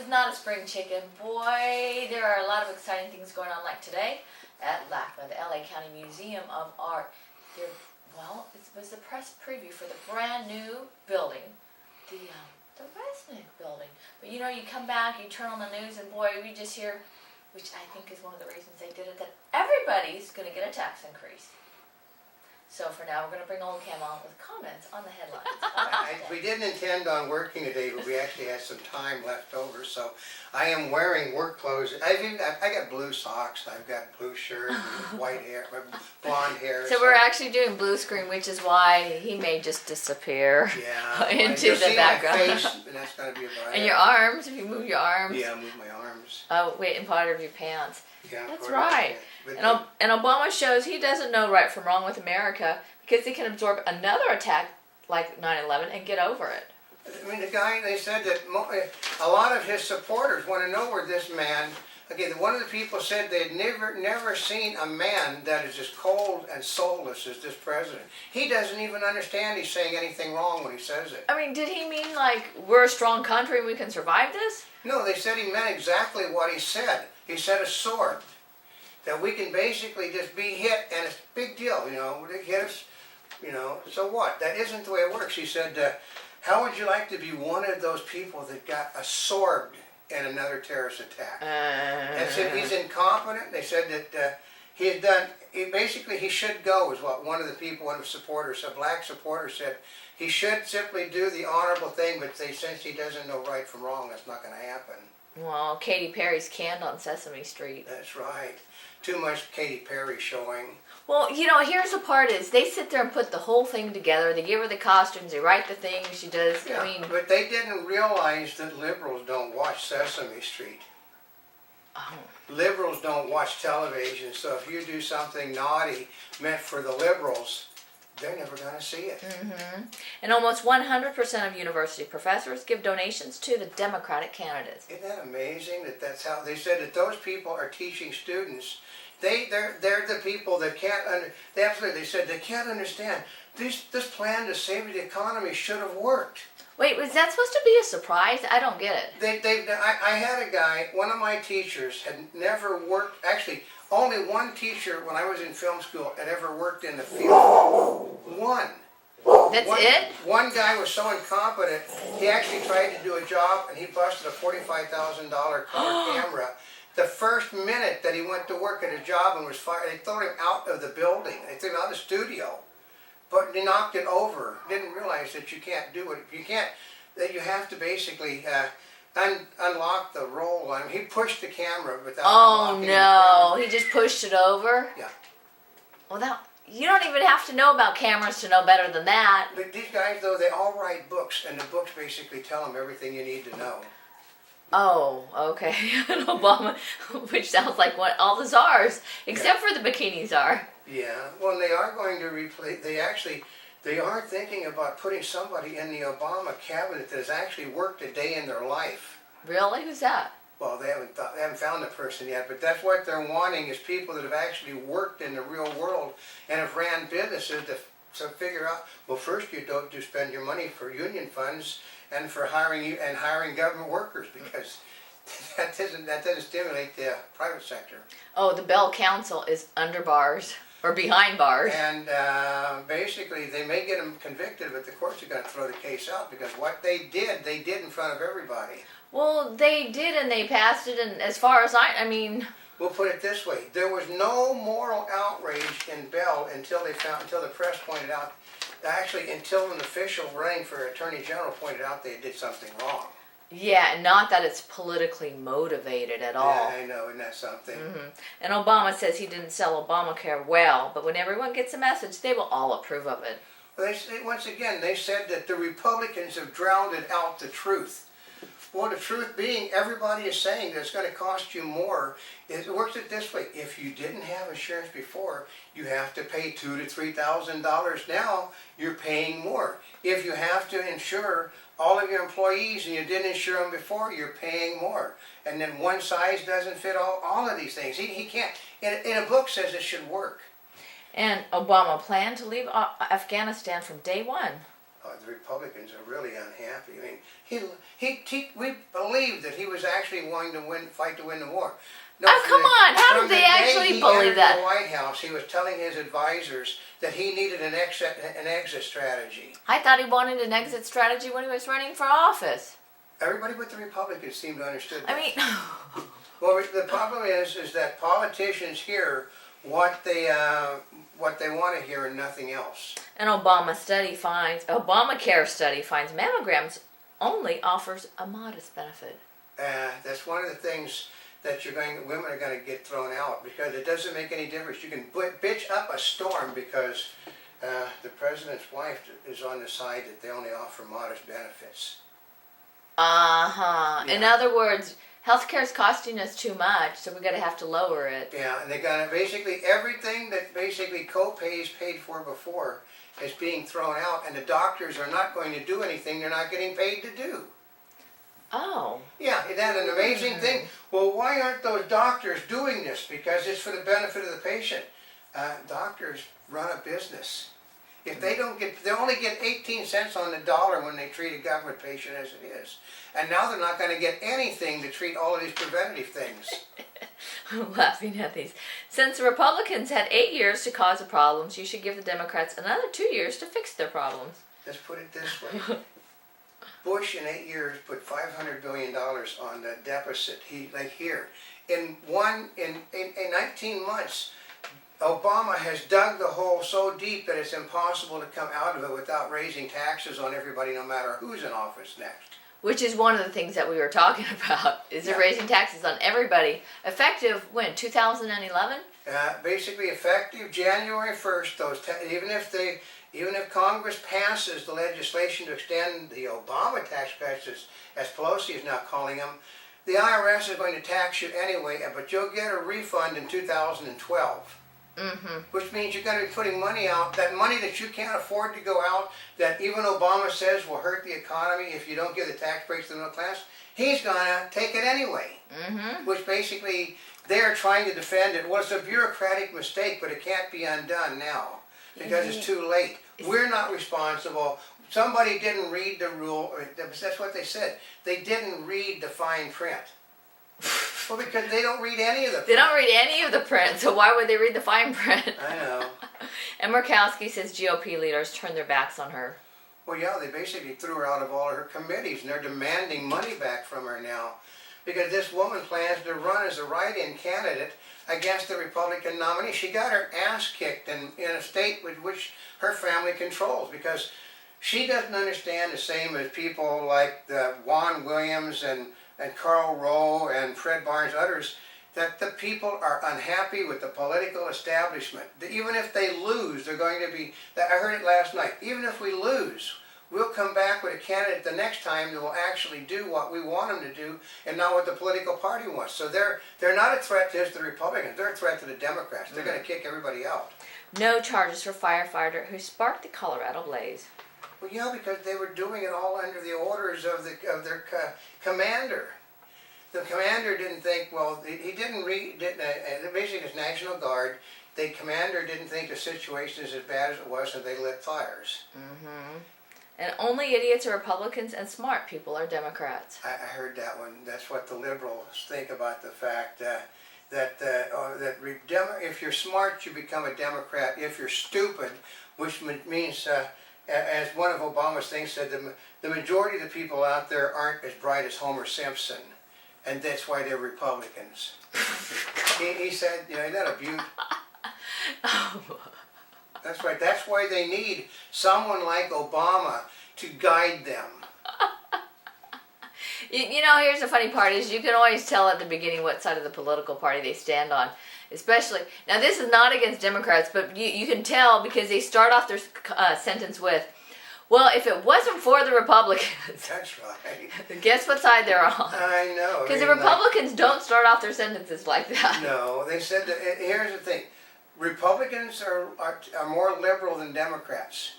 is not a spring chicken. Boy, there are a lot of exciting things going on, like today at LACMA, the LA County Museum of Art. It was a press preview for the brand new building, the Resnick building. But you know, you come back, you turn on the news, and boy, we just hear, which I think is one of the reasons they did it, that everybody's going to get a tax increase. So for now, we're going to bring Oldecam on with comments on the headlines. We didn't intend on working today, but we actually had some time left over, so I am wearing work clothes. I got blue socks, I've got blue shirt, white hair, blonde hair. So we're actually doing blue screen, which is why he may just disappear into the background. My face, and that's going to be about it. And your arms, if you move your arms. Yeah, move my arms. Oh, wait, and part of your pants. Yeah, that's right. And Obama shows he doesn't know right from wrong with America because he can absorb another attack like 9/11 and get over it. I mean, the guy, they said that a lot of his supporters want to know where this man, one of the people said they'd never seen a man that is as cold and soulless as this president. He doesn't even understand he's saying anything wrong when he says it. I mean, did he mean like we're a strong country and we can survive this? No, they said he meant exactly what he said. He said a sword. That we can basically just be hit, and it's a big deal, you know, they hit us, you know, so what? That isn't the way it works. He said, how would you like to be one of those people that got absorbed in another terrorist attack? And said he's incompetent. They said that he should go, is what one of the people, one of the supporters, a black supporter said, he should simply do the honorable thing, but since he doesn't know right from wrong, that's not going to happen. Well, Katy Perry's canned on Sesame Street. That's right. Too much Katy Perry showing. Well, you know, here's the part is they sit there and put the whole thing together. They give her the costumes. They write the things she does. Yeah, I mean, but they didn't realize that liberals don't watch Sesame Street. Oh. Liberals don't watch television, so if you do something naughty meant for the liberals, they're never going to see it. Mm-hmm. And almost 100% of university professors give donations to the Democratic candidates. Isn't that amazing that that's how they said that those people are teaching students? They're the people that can't they said they can't understand this plan to save the economy should have worked. Wait, was that supposed to be a surprise? I don't get it. I had a guy, one of my teachers had never worked, actually only one teacher when I was in film school had ever worked in the field. One. It? One guy was so incompetent, he actually tried to do a job and he busted a $45,000 color camera. The first minute that he went to work at a job and was fired, they threw him out of the building. They threw him out of the studio. But they knocked it over. Didn't realize that you can't do it. That you have to basically unlock the roll. I mean, he pushed the camera without unlocking the camera. Oh no, he just pushed it over? Yeah. Well, you don't even have to know about cameras to know better than that. But these guys, though, they all write books, and the books basically tell them everything you need to know. Oh, okay. And Obama, which sounds like what all the czars, except for the bikini czar. Yeah, well, they are going to replace, they are thinking about putting somebody in the Obama cabinet that has actually worked a day in their life. Really? Who's that? Well, they haven't found the person yet, but that's what they're wanting is people that have actually worked in the real world and have ran businesses to figure out, well, first you don't just spend your money for union funds and for hiring government workers, because that doesn't stimulate the private sector. Oh, the Bell Council is under bars or behind bars. And basically, they may get them convicted, but the courts are going to throw the case out because what they did in front of everybody. Well, they did, and they passed it, and as far as I mean... We'll put it this way. There was no moral outrage in Bell until the press pointed out, actually until an official running for Attorney General pointed out they did something wrong. Yeah, not that it's politically motivated at all. Yeah, I know, isn't that something? Mm-hmm. And Obama says he didn't sell Obamacare well, but when everyone gets a message, they will all approve of it. Well, once again, they said that the Republicans have drowned out the truth. Well, the truth being, everybody is saying that it's going to cost you more. It works it this way. If you didn't have insurance before, you have to pay $2,000 to $3,000 now. You're paying more. If you have to insure all of your employees and you didn't insure them before, you're paying more. And then one size doesn't fit all of these things. He can't. In a book says it should work. And Obama planned to leave Afghanistan from day one. the Republicans are really unhappy. I mean, we believed that he was actually wanting to fight to win the war. No, Oh, come on! How did they actually believe that? From the White House, he was telling his advisors that he needed an exit strategy. I thought he wanted an exit strategy when he was running for office. Everybody but the Republicans seemed to understand that. I mean, well, the problem is that politicians hear what they want to hear and nothing else. an Obamacare study finds mammograms only offers a modest benefit. That's one of the things that women are going to get thrown out, because it doesn't make any difference. You can bitch up a storm because the president's wife is on the side that they only offer modest benefits. Uh-huh. Yeah. In other words, healthcare is costing us too much, so we're going to have to lower it. Yeah, and they're going to basically everything that basically co-pays paid for before is being thrown out, and the doctors are not going to do anything they're not getting paid to do. Oh. Yeah, isn't that an amazing thing? Well, why aren't those doctors doing this? Because it's for the benefit of the patient. Doctors run a business. If they only get 18 cents on the dollar when they treat a government patient as it is. And now they're not going to get anything to treat all of these preventative things. I'm laughing at these. Since the Republicans had 8 years to cause the problems, you should give the Democrats another 2 years to fix their problems. Let's put it this way. Bush in 8 years put $500 billion on the deficit. In 19 months, Obama has dug the hole so deep that it's impossible to come out of it without raising taxes on everybody, no matter who's in office next. Which is one of the things that we were talking about, is Yeah. raising taxes on everybody. Effective when? 2011? Basically effective January 1st, even if Congress passes the legislation to extend the Obama tax credits, as Pelosi is now calling them, the IRS is going to tax you anyway, but you'll get a refund in 2012. Mm-hmm. Which means you're going to be putting money out, that money that you can't afford to go out, that even Obama says will hurt the economy if you don't give the tax breaks to the middle class, he's going to take it anyway. Mm-hmm. Which basically, they're trying to defend it. Well, it's a bureaucratic mistake, but it can't be undone now, because it's too late. We're not responsible. Somebody didn't read the rule, that's what they said. They didn't read the fine print. Well, because they don't read any of the print. They don't read any of the print, so why would they read the fine print? I know. And Murkowski says GOP leaders turned their backs on her. Well, yeah, they basically threw her out of all of her committees, and they're demanding money back from her now, because this woman plans to run as a write-in candidate against the Republican nominee. She got her ass kicked in a state with which her family controls, because she doesn't understand the same as people like Juan Williams and Karl Rove and Fred Barnes, others, that the people are unhappy with the political establishment. Even if they lose, they're going to be, I heard it last night, even if we lose, we'll come back with a candidate the next time that will actually do what we want them to do and not what the political party wants. So they're not a threat to just the Republicans, they're a threat to the Democrats. They're going to kick everybody out. No charges for firefighter who sparked the Colorado blaze. Well, yeah, because they were doing it all under the orders of their commander. The commander didn't think, well, he didn't read, basically his National Guard, the commander didn't think the situation is as bad as it was, and they lit fires. Mm-hmm. And only idiots are Republicans and smart people are Democrats. I heard that one. That's what the liberals think about the fact that if you're smart, you become a Democrat. If you're stupid, which means, as one of Obama's things said, the majority of the people out there aren't as bright as Homer Simpson, and that's why they're Republicans. he said, isn't that a beaut? That's right. That's why they need someone like Obama to guide them. Here's the funny part is you can always tell at the beginning what side of the political party they stand on. Especially, now this is not against Democrats, but you can tell because they start off their sentence with, well, if it wasn't for the Republicans. That's right. Guess what side they're on? I know. Because the Republicans don't start off their sentences like that. No, they said that, here's the thing. Republicans are more liberal than Democrats.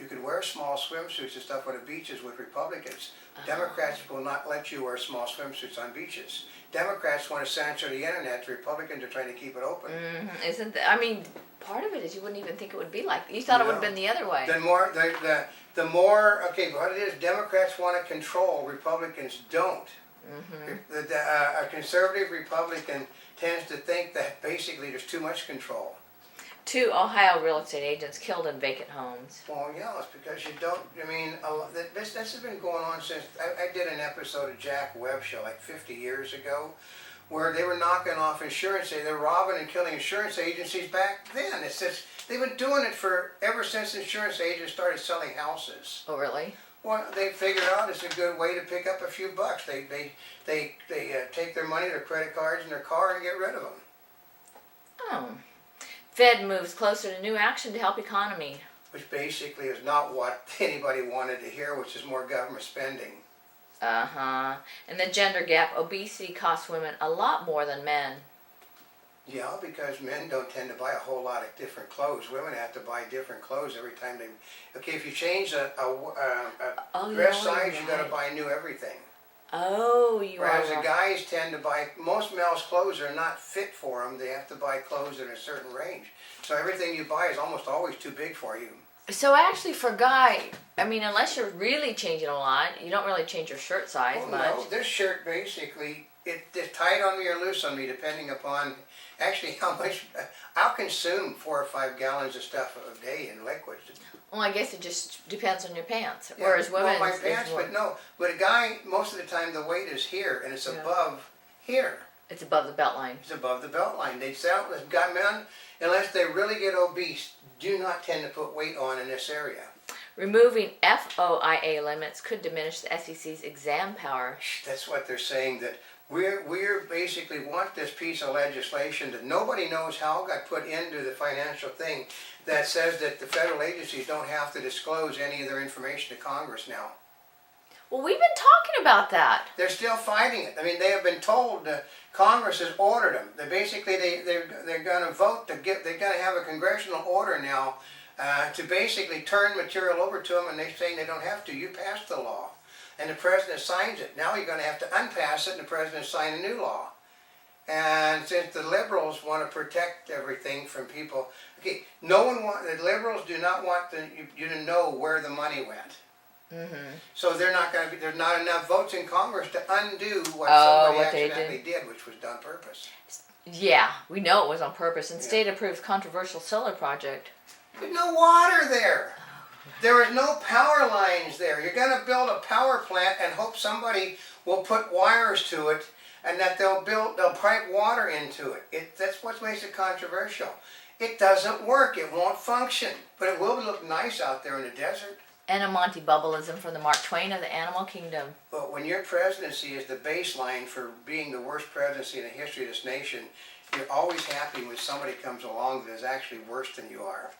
You could wear small swimsuits and stuff on the beaches with Republicans. Democrats will not let you wear small swimsuits on beaches. Democrats want to censor the internet. The Republicans are trying to keep it open. Isn't that, I mean, part of it is you wouldn't even think it would be like, you thought it would have been the other way. The more, okay, what it is, Democrats want to control, Republicans don't. A conservative Republican tends to think that basically there's too much control. 2 Ohio real estate agents killed in vacant homes. Well, yeah, it's because you don't, I mean, this has been going on since, I did an episode of Jack Webb Show like 50 years ago, where they were knocking off insurance, they were robbing and killing insurance agencies back then. It's just, they've been doing it ever since insurance agents started selling houses. Oh, really? Well, they figured out it's a good way to pick up a few bucks. They take their money, their credit cards, and their car and get rid of them. Oh. Fed moves closer to new action to help economy. Which basically is not what anybody wanted to hear, which is more government spending. And the gender gap, obesity costs women a lot more than men. Yeah, because men don't tend to buy a whole lot of different clothes. Women have to buy different clothes every time they... Okay, if you change a dress size, you got to buy new everything. Oh, you are Whereas the right. guys tend to buy... Most males' clothes are not fit for them. They have to buy clothes in a certain range. So everything you buy is almost always too big for you. So actually for guy, I mean, unless you're really changing a lot, you don't really change your shirt size much. No, this shirt basically, it's tight on me or loose on me depending upon actually how much... I'll consume 4 or 5 gallons of stuff a day in liquids. Well, I guess it just depends on your pants. Yeah, Whereas women, well, my pants, but a guy, most of the time the weight is here and it's above here. it's above the belt line. It's above the belt line. They sell, men, unless they really get obese, do not tend to put weight on in this area. Removing FOIA limits could diminish the SEC's exam power. That's what they're saying, that we're basically want this piece of legislation that nobody knows how got put into the financial thing that says that the federal agencies don't have to disclose any of their information to Congress now. Well, we've been talking about that. They're still fighting it. I mean, they have been told, Congress has ordered them. They're going to vote to get, they're going to have a congressional order now to basically turn material over to them, and they're saying they don't have to. You passed the law, and the president signs it. Now you're going to have to unpass it, and the president sign a new law. And since the liberals want to protect everything from people, okay, the liberals do not want you to know where the money went. So there's not enough votes in Congress to undo what somebody accidentally did, which was done on purpose. Yeah, we know it was on purpose. And state approves controversial solar project. There's no water there. There is no power lines there. You're going to build a power plant and hope somebody will put wires to it, and that they'll pipe water into it. That's what makes it controversial. It doesn't work. It won't function. But it will look nice out there in the desert. And a Monty Bubbleism from the Mark Twain of the Animal Kingdom. But when your presidency is the baseline for being the worst presidency in the history of this nation, you're always happy when somebody comes along that is actually worse than you are.